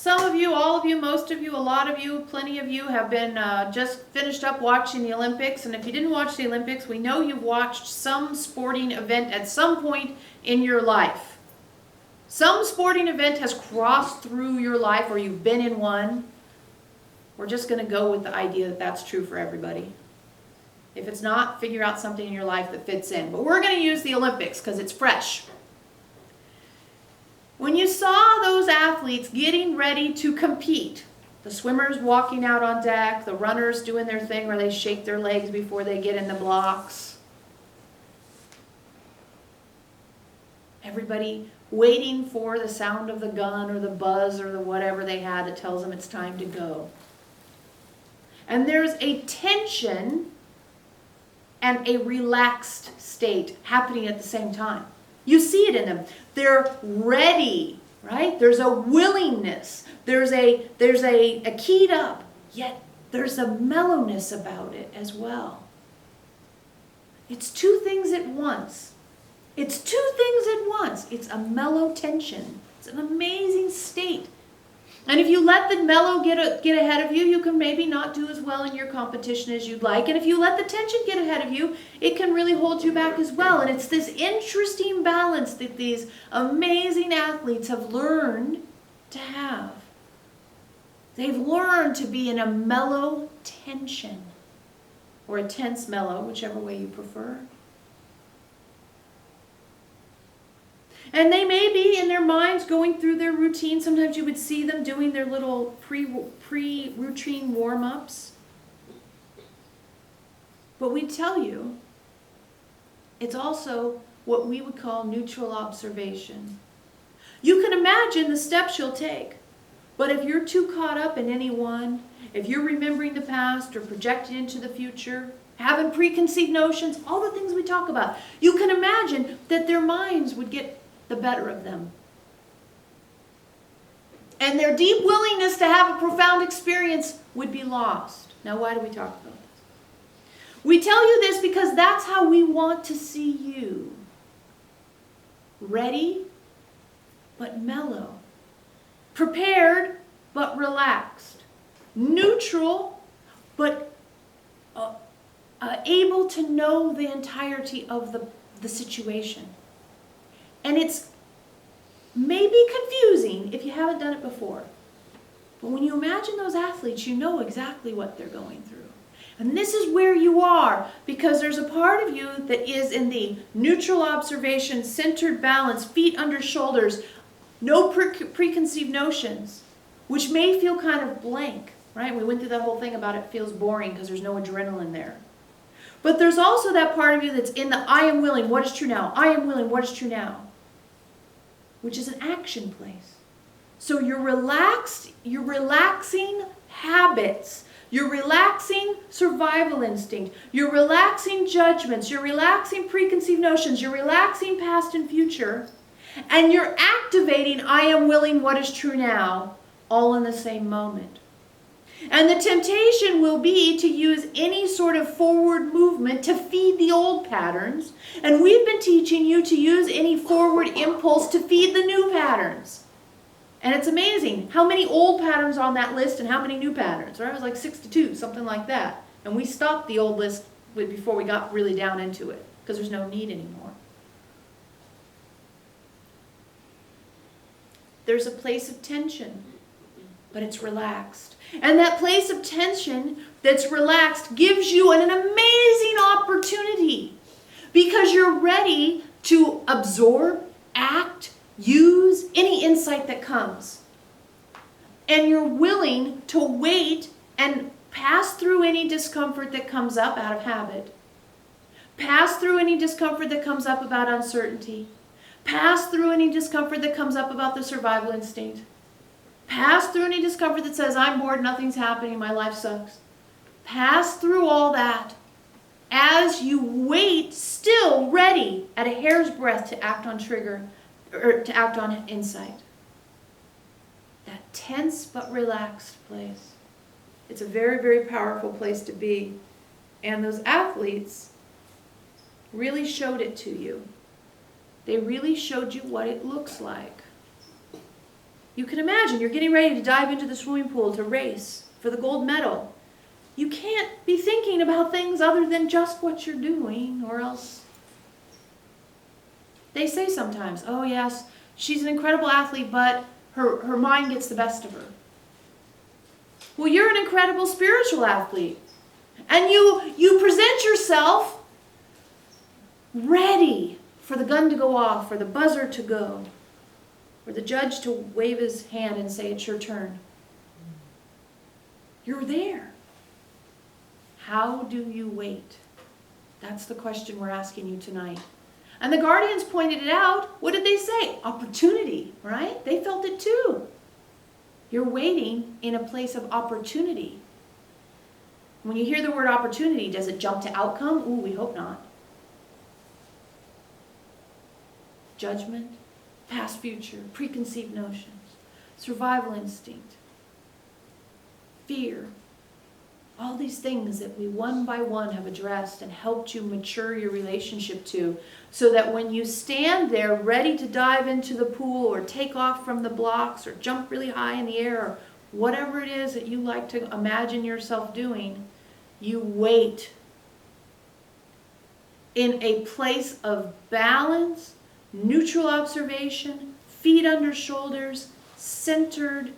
Some of you, all of you, most of you, a lot of you, plenty of you have been just finished up watching the Olympics. And if you didn't watch the Olympics, we know you've watched some sporting event at some point in your life. Some sporting event has crossed through your life, or you've been in one. We're just going to go with the idea that that's true for everybody. If it's not, figure out something in your life that fits in. But we're going to use the Olympics because it's fresh. When you saw those athletes getting ready to compete, the swimmers walking out on deck, the runners doing their thing where they shake their legs before they get in the blocks, everybody waiting for the sound of the gun or the buzz or the whatever they had that tells them it's time to go. And there's a tension and a relaxed state happening at the same time. You see it in them. They're ready, right? There's a willingness. There's a keyed up, yet there's a mellowness about it as well. It's two things at once. It's two things at once. It's a mellow tension. It's an amazing state. And if you let the mellow get ahead of you, you can maybe not do as well in your competition as you'd like. And if you let the tension get ahead of you, it can really hold you back as well. And it's this interesting balance that these amazing athletes have learned to have. They've learned to be in a mellow tension, or a tense mellow, whichever way you prefer. And they may be in their minds going through their routine. Sometimes you would see them doing their little pre-routine warm-ups. But we tell you, it's also what we would call neutral observation. You can imagine the steps you'll take. But if you're too caught up in any one, if you're remembering the past or projecting into the future, having preconceived notions, all the things we talk about, you can imagine that their minds would get the better of them. And their deep willingness to have a profound experience would be lost. Now, why do we talk about this? We tell you this because that's how we want to see you. Ready, but mellow. Prepared, but relaxed. Neutral, but able to know the entirety of the situation. And it's maybe confusing if you haven't done it before. But when you imagine those athletes, you know exactly what they're going through. And this is where you are, because there's a part of you that is in the neutral observation, centered balance, feet under shoulders, no preconceived notions, which may feel kind of blank, right? We went through that whole thing about it feels boring because there's no adrenaline there. But there's also that part of you that's in the I am willing, what is true now? I am willing, what is true now? Which is an action place. So you're relaxed, you're relaxing habits, you're relaxing survival instinct, you're relaxing judgments, you're relaxing preconceived notions, you're relaxing past and future, and you're activating I am willing, what is true now, all in the same moment. And the temptation will be to use any sort of forward movement to feed the old patterns. And we've been teaching you to use any forward impulse to feed the new patterns. And it's amazing how many old patterns on that list and how many new patterns. Right? It was like 62, something like that. And we stopped the old list before we got really down into it because there's no need anymore. There's a place of tension, but it's relaxed. And that place of tension that's relaxed gives you an amazing opportunity because you're ready to absorb, act, use any insight that comes. And you're willing to wait and pass through any discomfort that comes up out of habit. Pass through any discomfort that comes up about uncertainty. Pass through any discomfort that comes up about the survival instinct. Pass through any discomfort that says, I'm bored, nothing's happening, my life sucks. Pass through all that as you wait, still ready at a hair's breadth to act on trigger, or to act on insight. That tense but relaxed place. It's a very, very powerful place to be. And those athletes really showed it to you. They really showed you what it looks like. You can imagine you're getting ready to dive into the swimming pool to race for the gold medal. You can't be thinking about things other than just what you're doing, or else. They say sometimes, oh yes, she's an incredible athlete, but her mind gets the best of her. Well, you're an incredible spiritual athlete. And you present yourself ready for the gun to go off, for the buzzer to go, or the judge to wave his hand and say, it's your turn. You're there. How do you wait? That's the question we're asking you tonight. And the guardians pointed it out. What did they say? Opportunity, right? They felt it too. You're waiting in a place of opportunity. When you hear the word opportunity, does it jump to outcome? Ooh, we hope not. Judgment, past, future, preconceived notions, survival instinct, fear. All these things that we one by one have addressed and helped you mature your relationship to, so that when you stand there ready to dive into the pool or take off from the blocks or jump really high in the air or whatever it is that you like to imagine yourself doing, you wait in a place of balance, neutral observation, feet under shoulders, centered,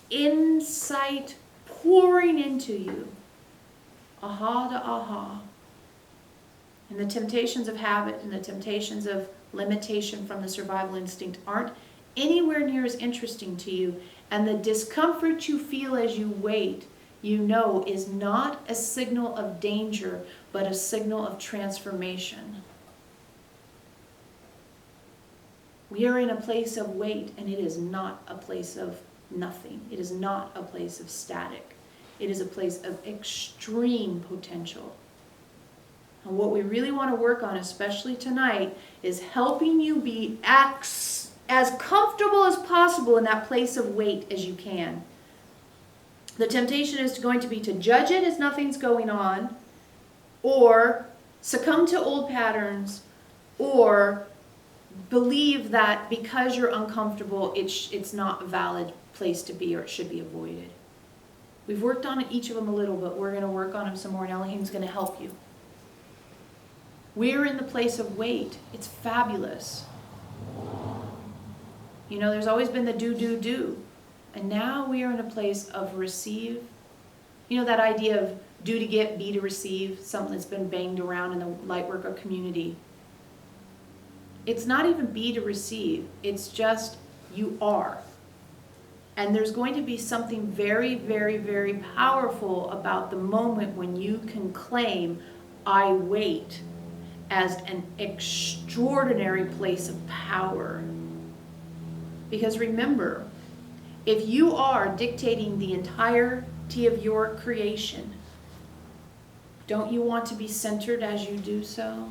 insight pouring into you. Aha to aha. And the temptations of habit and the temptations of limitation from the survival instinct aren't anywhere near as interesting to you. And the discomfort you feel as you wait, you know, is not a signal of danger, but a signal of transformation. We are in a place of wait, and it is not a place of nothing. It is not a place of static. It is a place of extreme potential. And what we really want to work on, especially tonight, is helping you be as comfortable as possible in that place of wait as you can. The temptation is going to be to judge it as nothing's going on, or succumb to old patterns, or believe that because you're uncomfortable, it's not a valid place to be, or it should be avoided. We've worked on each of them a little, but we're going to work on them some more, and Elohim's going to help you. We're in the place of wait. It's fabulous. You know, there's always been the do. And now we are in a place of receive. You know that idea of do to get, be to receive, something that's been banged around in the Lightworker community. It's not even be to receive. It's just you are. And there's going to be something very, very, very powerful about the moment when you can claim, I wait, as an extraordinary place of power. Because remember, if you are dictating the entirety of your creation, don't you want to be centered as you do so?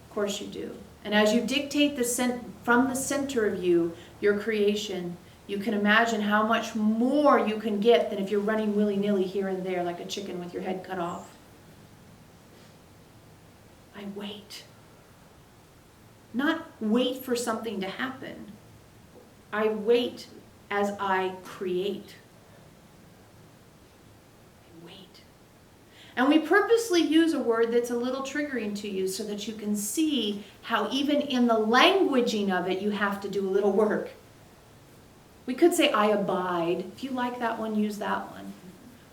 Of course you do. And as you dictate from the center of you, your creation, you can imagine how much more you can get than if you're running willy-nilly here and there like a chicken with your head cut off. I wait. Not wait for something to happen. I wait as I create. I wait. And we purposely use a word that's a little triggering to you so that you can see how even in the languaging of it, you have to do a little work. We could say, I abide. If you like that one, use that one.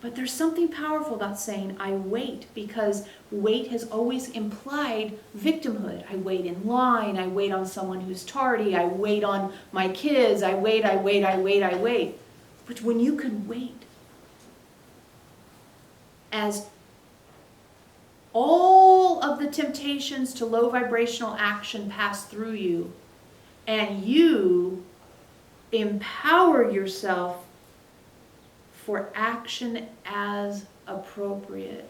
But there's something powerful about saying, I wait, because wait has always implied victimhood. I wait in line. I wait on someone who's tardy. I wait on my kids. I wait. But when you can wait, as all of the temptations to low vibrational action pass through you, and you empower yourself for action as appropriate.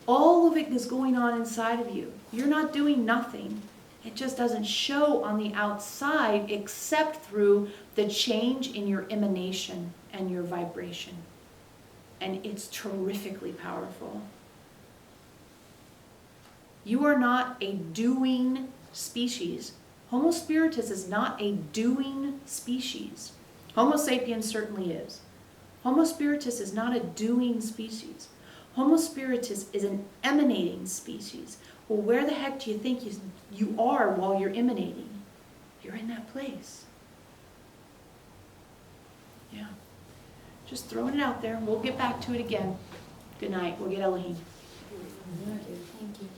All of it is going on inside of you. You're not doing nothing. It just doesn't show on the outside except through the change in your emanation and your vibration. And it's terrifically powerful. You are not a doing species. Homo spiritus is not a doing species. Homo sapiens certainly is. Homo spiritus is not a doing species. Homo spiritus is an emanating species. Well, where the heck do you think you are while you're emanating? You're in that place. Yeah. Just throwing it out there. We'll get back to it again. Good night. We'll get Elohim. Thank you.